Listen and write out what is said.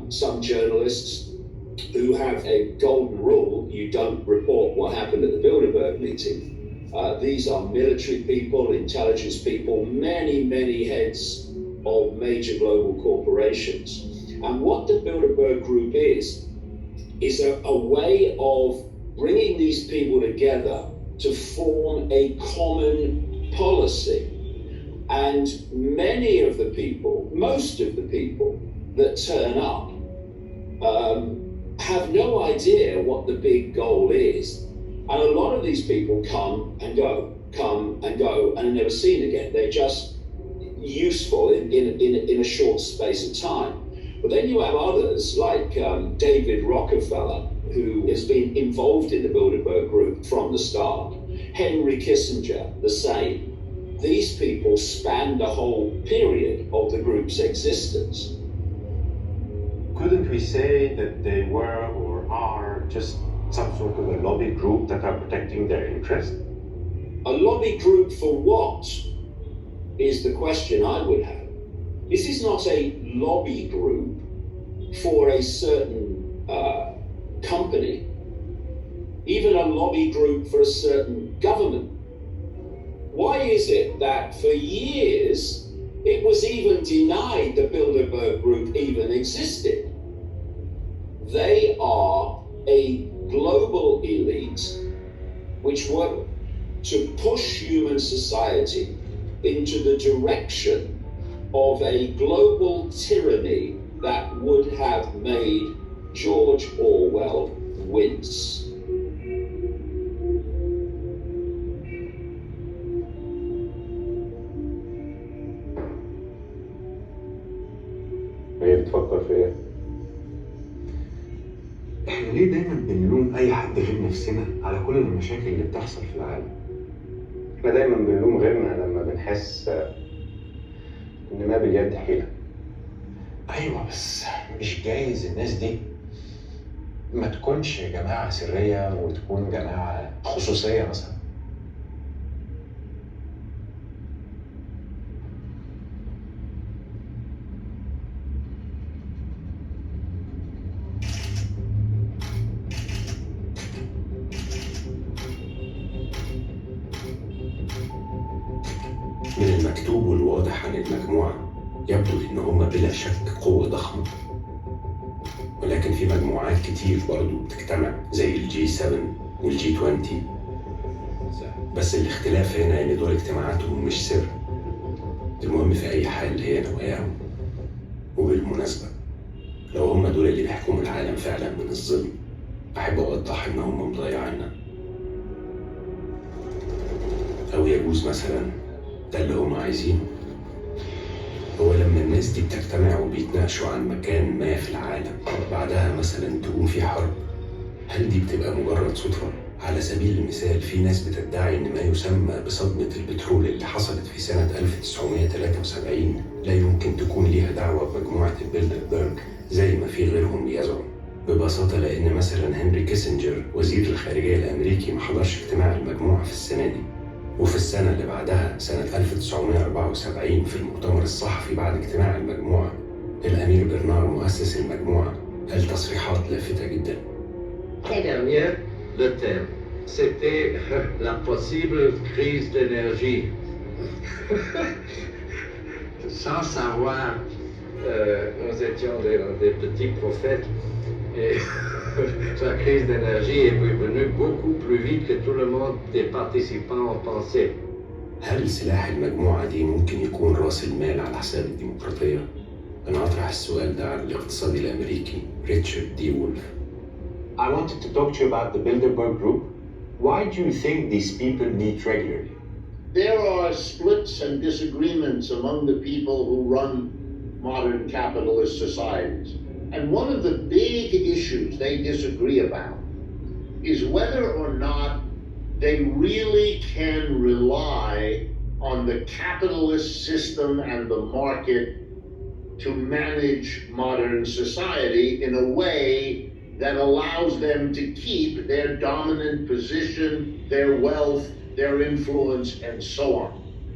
some journalists who have a golden rule: you don't report what happened at the Bilderberg meeting. These are military people, intelligence people, many heads of major global corporations. And what the Bilderberg Group is a way of bringing these people together to form a common policy. And many of the people, most of the people that turn up have no idea what the big goal is. And a lot of these people come and go, and are never seen again. They're just useful in a short space of time. But then you have others like David Rockefeller, who has been involved in the Bilderberg Group from the start. Henry Kissinger, the same. These people span the whole period of the group's existence. Couldn't we say that they were or are just some sort of a lobby group that are protecting their interest? A lobby group for what is the question I would have. This is not a lobby group for a certain company, even a lobby group for a certain government. Why is it that for years it was even denied the Bilderberg Group even existed? They are a global elite which work to push human society into the direction of a global tyranny that would have made George Orwell wince. هي بتفكر في ايه؟ احنا ليه دايما بنلوم اي حد غير نفسنا على كل المشاكل اللي بتحصل في العالم؟ احنا دايما بنلوم غيرنا لما بنحس ان ما باليد حيلة. ايوه بس مش جايز الناس دي ما تكونش جماعة سرية وتكون جماعة خصوصية مثلا؟ من المكتوب والواضح عن المجموعة يبدو إن هم بلا شك قوة ضخمة، ولكن في مجموعات كتير برضو بتجتمع زي الجي 7 والجي 20. بس الاختلاف هنا إن دول اجتماعاتهم مش سر. المهم في أي حال هي نواياهم. وبالمناسبة لو هم دول اللي بيحكموا العالم فعلا من الظلم، أحب أوضح إن هم مضيعيننا. أو يجوز مثلا ده اللي هم عايزينه. هو لما الناس دي بتجتمع وبيتناقشوا عن مكان ما في العالم، بعدها مثلا تقوم في حرب، هل دي بتبقى مجرد صدفة؟ على سبيل المثال في ناس بتدعي ان ما يسمى بصدمة البترول اللي حصلت في سنة 1973 لا يمكن تكون ليها دعوة بمجموعة البيلدربرج زي ما في غيرهم بيزعم. ببساطة لان مثلا هنري كيسنجر وزير الخارجية الامريكي ما حضرش اجتماع المجموعة في السنة دي، وفي السنة اللي بعدها سنة 1974 في المؤتمر الصحفي بعد اجتماع المجموعة الأمير برنار مؤسس المجموعة قال تصريحات لافتة جدا. L'année dernière, le thème, c'était la possible crise d'énergie. Sans savoir, nous étions des petits prophètes et la crise d'énergie est venue beaucoup plus vite que tout le monde des participants ont pensé. هل سلاح المجموعة دي ممكن يكون رأس المال على حساب الديمقراطية؟ أنا أطرح السؤال ده على الاقتصادي الأمريكي ريتشارد دي وولف. I wanted to talk to you about the Bilderberg Group. Why do you think these people meet regularly? There are splits and disagreements among the people who run modern capitalist societies. And one of the big issues they disagree about is whether or not they really can rely on the capitalist system and the market to manage modern society in a way that allows them to keep their dominant position, their wealth, their influence, and so on.